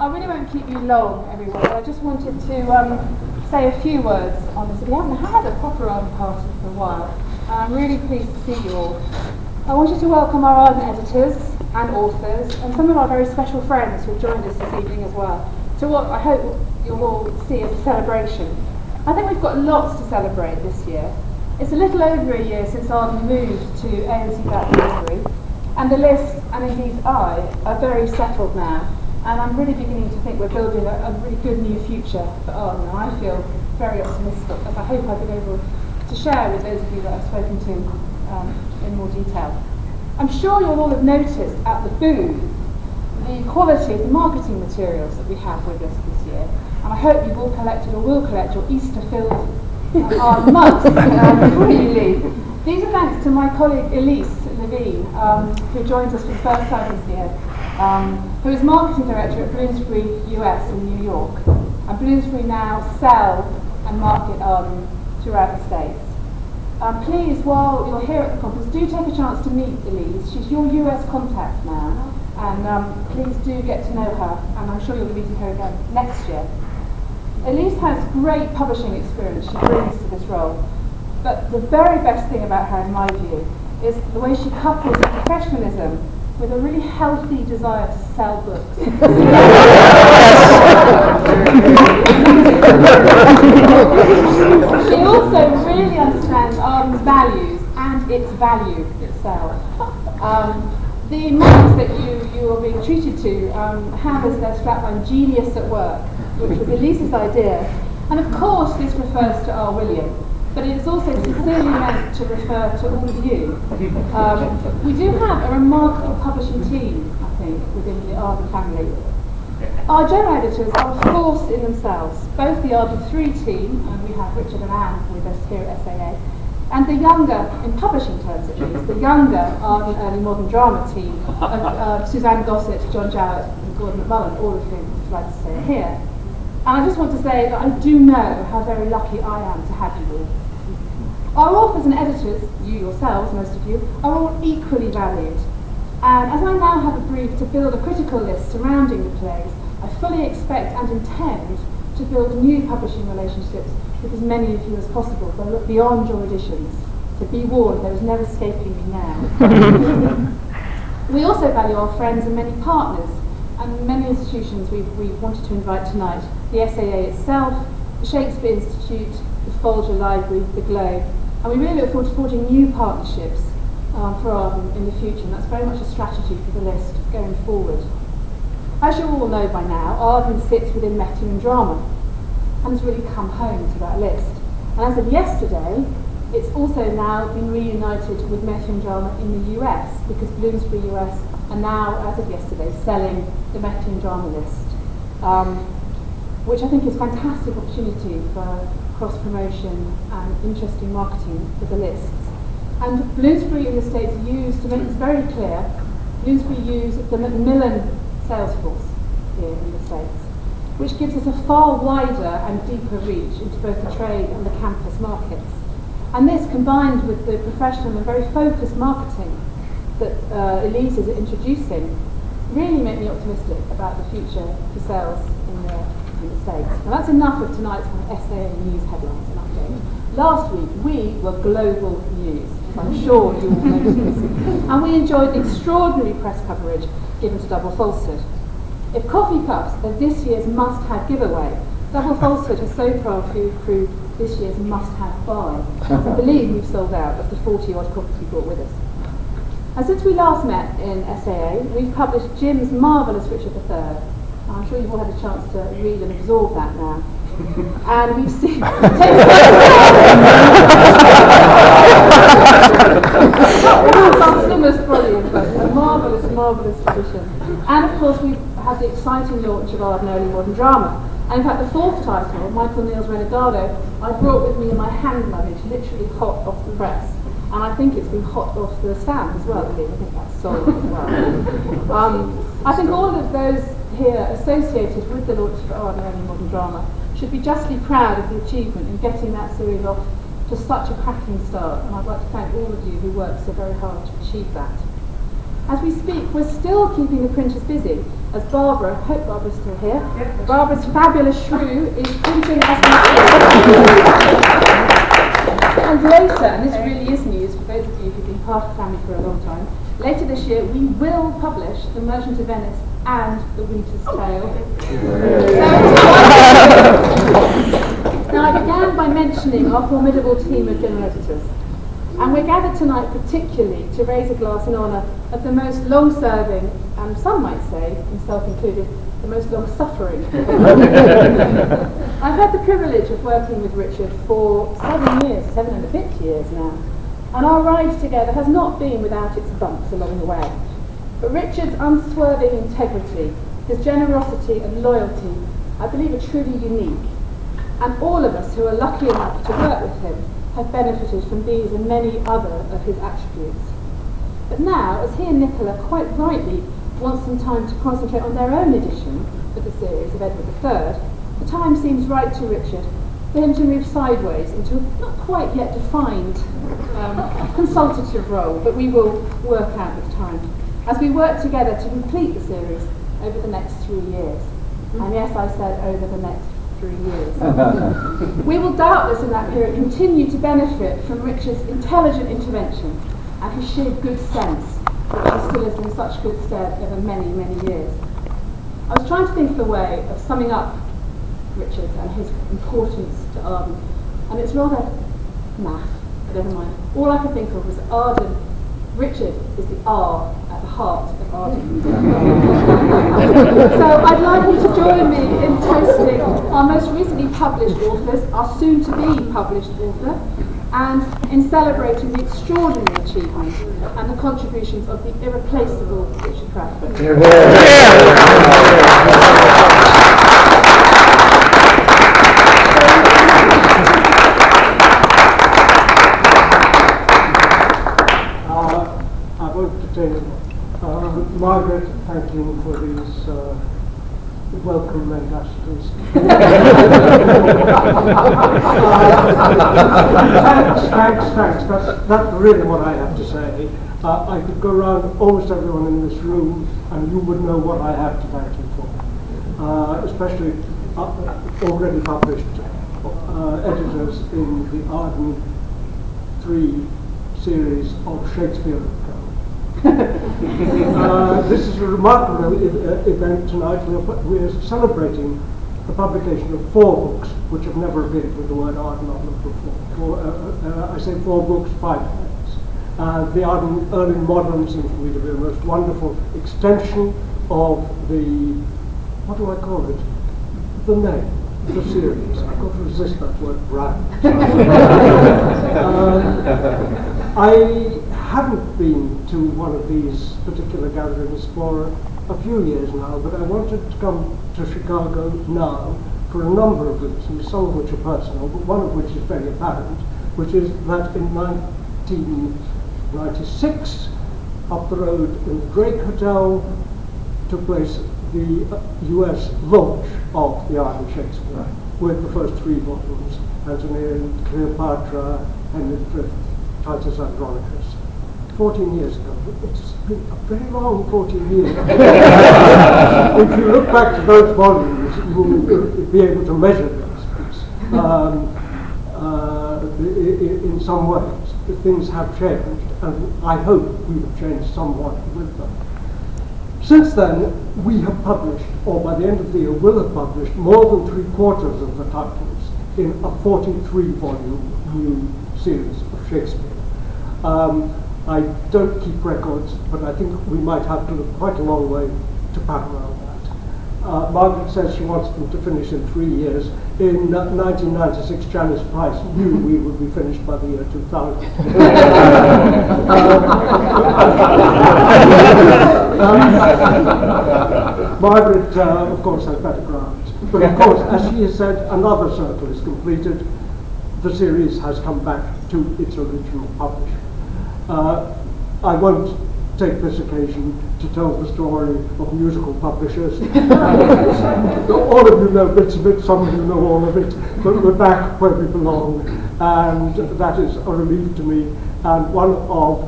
I really won't keep you long, everyone, but I just wanted to say a few words on this. We haven't had a proper Arden party for a while, and I'm really pleased to see you all. I wanted to welcome our Arden editors and authors, and some of our very special friends who have joined us this evening as well, to what I hope you'll all see as a celebration. I think we've got lots to celebrate this year. It's a little over a year since Arden moved to AOC Bloomsbury, and the list, and indeed I, are very settled now. And I'm really beginning to think we're building a really good new future for Arden, and I feel very optimistic, as I hope I've been able to share with those of you that I've spoken to in more detail. I'm sure you'll all have noticed at the booth the quality of the marketing materials that we have with us this year, and I hope you've all collected or will collect your Easter-filled mugs before you leave. These are thanks to my colleague Elise Levine, who joins us for the first time this year, who is marketing director at Bloomsbury US in New York. And Bloomsbury now sell and market Arden throughout the States. Please, while you're here at the conference, do take a chance to meet Elise. She's your US contact now, and please do get to know her, and I'm sure you'll be meeting her again next year. Elise has great publishing experience she brings to this role, but the very best thing about her, in my view, is the way she couples professionalism with a really healthy desire to sell books. She also really understands Arden's values and its value itself. The mugs that you are being treated to have as their strapline "Genius at Work," which was Elise's idea. And of course this refers to R. William, but it is also sincerely meant to refer to all of you. We do have a remarkable publishing team, I think, within the Arden family. Our general editors are a force in themselves, both the Arden 3 team, and we have Richard and Anne with us here at SAA, and the younger, in publishing terms at least, the younger Arden Early Modern Drama team, Suzanne Gossett, John Jowett and Gordon McMullen, all of whom I'd like to say are here. And I just want to say that I do know how very lucky I am to have you all. Our authors and editors, you yourselves, most of you, are all equally valued. And as I now have a brief to build a critical list surrounding the plays, I fully expect and intend to build new publishing relationships with as many of you as possible, but look beyond your editions. So be warned, there is no escaping me now. We also value our friends and many partners, and many institutions we've wanted to invite tonight. The SAA itself, the Shakespeare Institute, the Folger Library, the Globe, and we really look forward to forging new partnerships for Arden in the future, and that's very much a strategy for the list going forward. As you all know by now, Arden sits within Metti and Drama, and has really come home to that list. And as of yesterday, it's also now been reunited with Metti and Drama in the US, because Bloomsbury US are now, as of yesterday, selling the Metti and Drama list, which I think is a fantastic opportunity for cross-promotion and interesting marketing for the lists. And Bloomsbury in the States used, to make this very clear, Bloomsbury used the Macmillan sales force here in the States, which gives us a far wider and deeper reach into both the trade and the campus markets. And this, combined with the professional and very focused marketing that Elise is introducing, really make me optimistic about the future for sales in the States. Now that's enough of tonight's SAA news headlines and updates. Last week we were global news, as I'm sure you all noticed, and we enjoyed the extraordinary press coverage given to Double Falsehood. If coffee cups are this year's must-have giveaway, Double Falsehood has so far proved this year's must-have buy. I believe we've sold out of the 40-odd copies we brought with us. And since we last met in SAA, we've published Jim's marvellous Richard III. I'm sure you've all had a chance to read and absorb that now. And we've seen... a marvellous, marvellous tradition. And of course we've had the exciting launch of Arden Early Modern Drama. And in fact the fourth title, Michael Neal's Renegado, I brought with me in my hand luggage, literally hot off the press. And I think it's been hot off the stand as well, I think that's solid as well. I think all of those here associated with the launch of Arden Early Modern Drama should be justly proud of the achievement in getting that series off to such a cracking start, and I'd like to thank all of you who worked so very hard to achieve that. As we speak, we're still keeping the printers busy, as Barbara, I hope Barbara's still here, Barbara's fabulous shrew is printing as we And later, and this really is news for those of you who've been part of the family for a long time, later this year we will publish The Merchant of Venice and The Winter's Tale. Now, I began by mentioning our formidable team of general editors, and we're gathered tonight particularly to raise a glass in honour of the most long-serving, and some might say, himself included, the most long-suffering. I've had the privilege of working with Richard for 7 years, 7 and a bit years now, and our ride together has not been without its bumps along the way. But Richard's unswerving integrity, his generosity and loyalty, I believe are truly unique. And all of us who are lucky enough to work with him have benefited from these and many other of his attributes. But now, as he and Nicola quite rightly want some time to concentrate on their own edition of the series of Edward III, the time seems right to Richard for him to move sideways into a not quite yet defined consultative role, but we will work out with time, as we work together to complete the series over the next 3 years. And yes, I said over the next 3 years. We will doubtless in that period continue to benefit from Richard's intelligent intervention and his sheer good sense, which has stood us in such good stead over many, many years. I was trying to think of a way of summing up Richard and his importance to Arden, and it's rather naff, but never mind. All I could think of was Arden. Richard is the R at the heart of Arden. So I'd like you to join me in toasting our most recently published authors, our soon-to-be published author, and in celebrating the extraordinary achievements and the contributions of the irreplaceable Richard Proudfoot. Margaret, thank you for these welcome ambassadors. Thanks. That's really what I have to say. I could go around almost everyone in this room and you would know what I have to thank you for. Especially already published editors in the Arden 3 series of Shakespeare. This is a remarkable event tonight. We're celebrating the publication of 4 books which have never appeared with the word Arden on them before. I say 4 books, 5 plays. The Arden Early Modern seems to me to be the most wonderful extension of the, what do I call it? The name, the series. I've got to resist that word brand. I haven't been to one of these particular gatherings for a few years now, but I wanted to come to Chicago now for a number of reasons, some of which are personal, but one of which is very apparent, which is that in 1996, up the road in the Drake Hotel, took place the US launch of the Arden Shakespeare, with the first 3 volumes, Antony and Cleopatra, Henry V, Titus Andronicus. 14 years ago. It's been a very long 14 years. If you look back to those volumes, you will be able to measure those in some ways. Things have changed, and I hope we have changed somewhat with them. Since then, we have published, or by the end of the year will have published, more than 3/4 of the titles in a 43-volume new series of Shakespeare. I don't keep records, but I think we might have to look quite a long way to parallel that. Margaret says she wants them to finish in 3 years. In 1996, Janice Price knew we would be finished by the year 2000. Margaret, of course, has better grounds. But of course, as she has said, another circle is completed. The series has come back to its original publisher. I won't take this occasion to tell the story of musical publishers. All of you know bits of it, some of you know all of it, but we're back where we belong, and that is a relief to me, and one of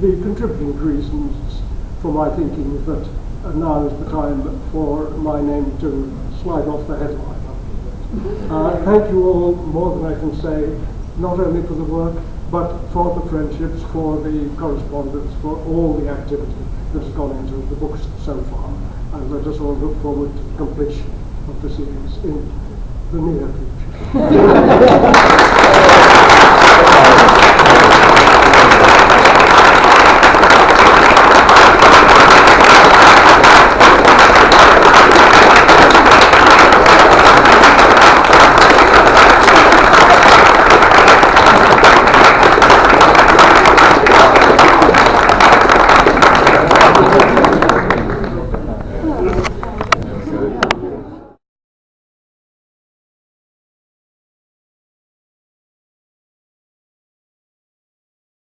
the contributing reasons for my thinking that and now is the time for my name to slide off the headline. Thank you all, more than I can say, not only for the work, but for the friendships, for the correspondence, for all the activity that has gone into the books so far. And let us all look forward to the completion of the series in the near future.